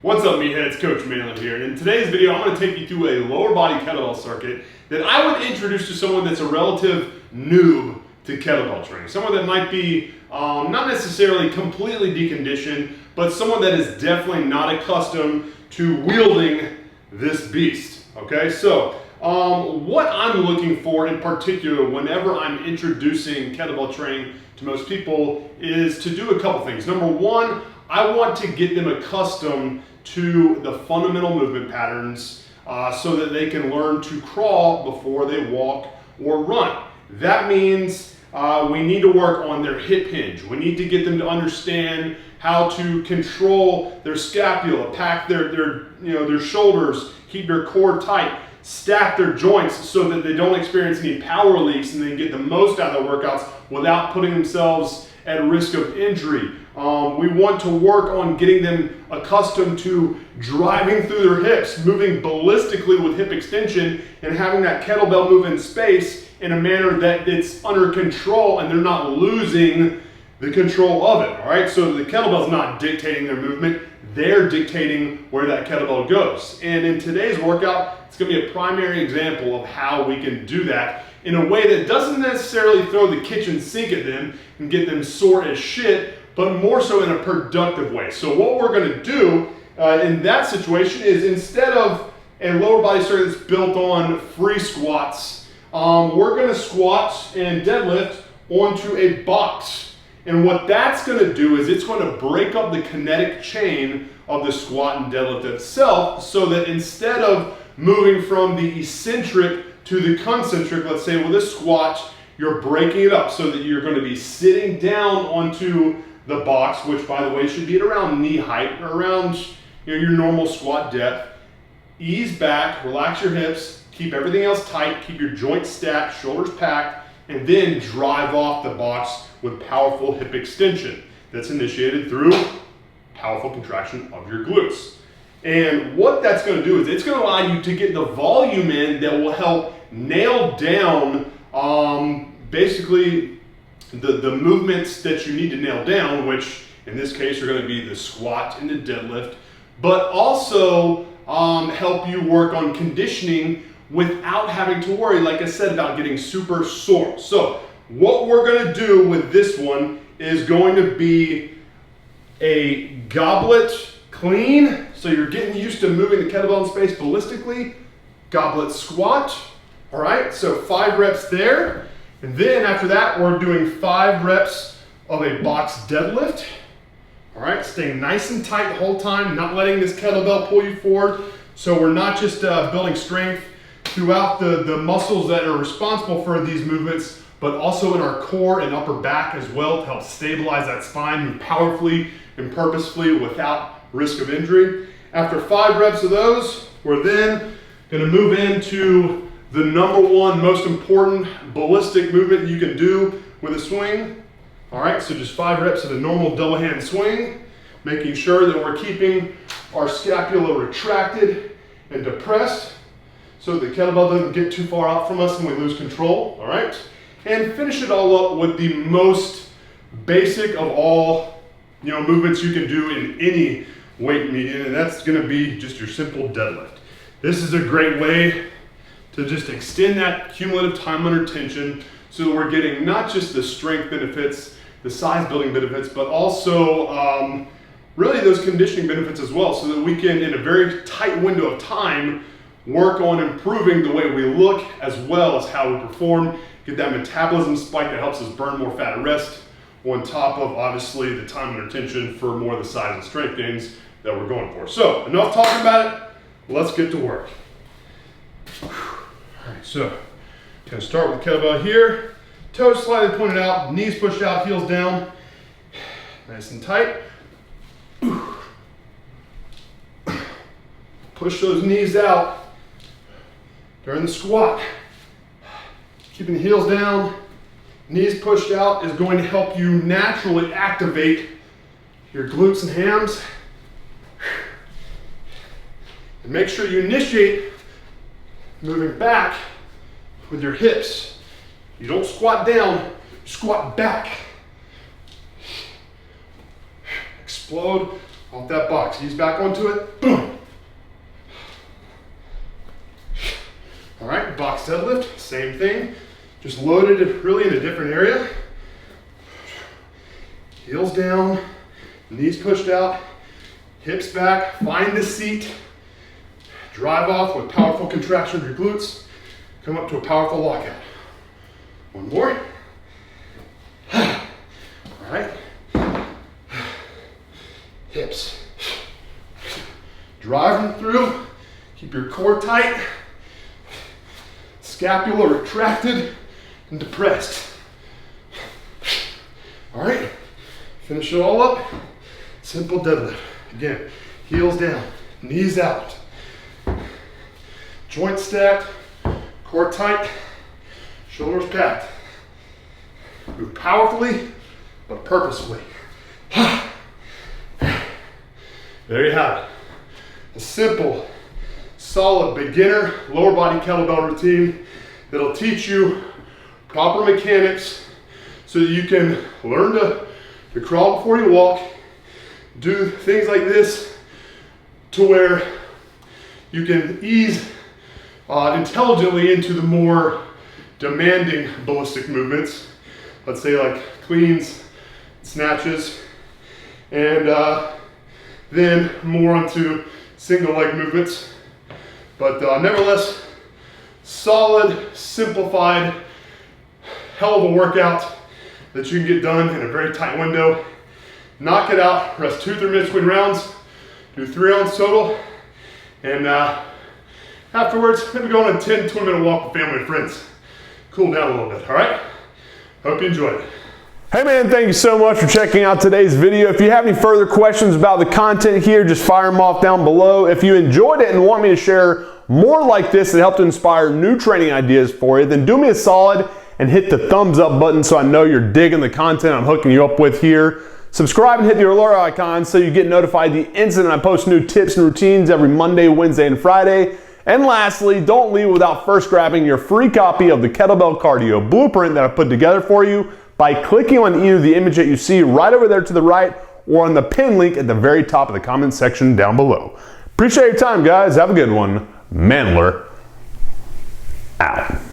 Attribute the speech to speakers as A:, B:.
A: What's up, meatheads? Coach Chandler here, and in today's video I'm going to take you through a lower body kettlebell circuit that I would introduce to someone that's a relative noob to kettlebell training. Someone that might be not necessarily completely deconditioned, but someone that is definitely not accustomed to wielding this beast. Okay, so what I'm looking for in particular whenever I'm introducing kettlebell training to most people is to do a couple things. Number one, I want to get them accustomed to the fundamental movement patterns so that they can learn to crawl before they walk or run. That means we need to work on their hip hinge. We need to get them to understand how to control their scapula, pack their shoulders, keep their core tight, stack their joints so that they don't experience any power leaks and they get the most out of their workouts without putting themselves at risk of injury. We want to work on getting them accustomed to driving through their hips, moving ballistically with hip extension, and having that kettlebell move in space in a manner that it's under control and they're not losing the control of it, all right? So the kettlebell's not dictating their movement, they're dictating where that kettlebell goes. And in today's workout, it's gonna be a primary example of how we can do that in a way that doesn't necessarily throw the kitchen sink at them and get them sore as shit, but more so in a productive way. So what we're gonna do in that situation is, instead of a lower body circuit that's built on free squats, we're gonna squat and deadlift onto a box. And what that's gonna do is it's gonna break up the kinetic chain of the squat and deadlift itself, so that instead of moving from the eccentric to the concentric, let's say with a squat, you're breaking it up so that you're going to be sitting down onto the box, which by the way should be at around knee height or around your normal squat depth. Ease back, relax your hips, keep everything else tight, keep your joints stacked, shoulders packed, and then drive off the box with powerful hip extension that's initiated through powerful contraction of your glutes. And what that's going to do is it's going to allow you to get the volume in that will help nail down basically the movements that you need to nail down, which in this case are going to be the squat and the deadlift, but also help you work on conditioning without having to worry, like I said, about getting super sore. So what we're going to do with this one is going to be a goblet clean. So you're getting used to moving the kettlebell in space ballistically. Goblet squat. All right, so 5 reps there. And then after that, we're doing 5 reps of a box deadlift. All right, staying nice and tight the whole time, not letting this kettlebell pull you forward. So we're not just building strength throughout the muscles that are responsible for these movements, but also in our core and upper back as well, to help stabilize that spine, move powerfully and purposefully without risk of injury. After 5 reps of those, we're then gonna move into the number one most important ballistic movement you can do with a swing. All right, so just 5 reps of a normal double hand swing, making sure that we're keeping our scapula retracted and depressed so the kettlebell doesn't get too far out from us and we lose control, all right? And finish it all up with the most basic of all movements you can do in any weight medium, and that's gonna be just your simple deadlift. This is a great way to just extend that cumulative time under tension so that we're getting not just the strength benefits, the size building benefits, but also really those conditioning benefits as well, so that we can, in a very tight window of time, work on improving the way we look as well as how we perform, get that metabolism spike that helps us burn more fat at rest, on top of obviously the time under tension for more of the size and strength gains that we're going for. So enough talking about it, let's get to work. All right, so gonna start with the kettlebell here, toes slightly pointed out, knees pushed out, heels down, nice and tight. Push those knees out during the squat. Keeping the heels down, knees pushed out is going to help you naturally activate your glutes and hams. And make sure you initiate moving back with your hips. You don't squat down, you squat back. Explode Off that box, ease back onto it, boom. All right, box deadlift, same thing. Just loaded it really in a different area. Heels down, knees pushed out, hips back, find the seat. Drive off with powerful contraction of your glutes. Come up to a powerful lockout. One more. All right. Hips. Drive them through. Keep your core tight. Scapula retracted and depressed. All right. Finish it all up. Simple deadlift. Again, heels down, knees out. Joints stacked, core tight, shoulders packed. Move powerfully, but purposefully. There you have it. A simple, solid beginner lower body kettlebell routine that'll teach you proper mechanics so that you can learn to crawl before you walk, do things like this to where you can ease intelligently into the more demanding ballistic movements. Let's say like cleans, snatches, and then more onto single leg movements. But nevertheless, solid, simplified, hell of a workout that you can get done in a very tight window. Knock it out, rest 2 or 3 minutes between rounds, do 3 rounds total, and afterwards, maybe go on a 10-20 minute walk with family and friends. Cool down a little bit, all right? Hope you enjoyed it.
B: Hey man, thank you so much for checking out today's video. If you have any further questions about the content here, just fire them off down below. If you enjoyed it and want me to share more like this that help to inspire new training ideas for you, then do me a solid and hit the thumbs up button so I know you're digging the content I'm hooking you up with here. Subscribe and hit the alert icon so you get notified the instant I post new tips and routines every Monday, Wednesday, and Friday. And lastly, don't leave without first grabbing your free copy of the Kettlebell Cardio Blueprint that I put together for you by clicking on either the image that you see right over there to the right or on the pin link at the very top of the comment section down below. Appreciate your time, guys. Have a good one. Chandler out.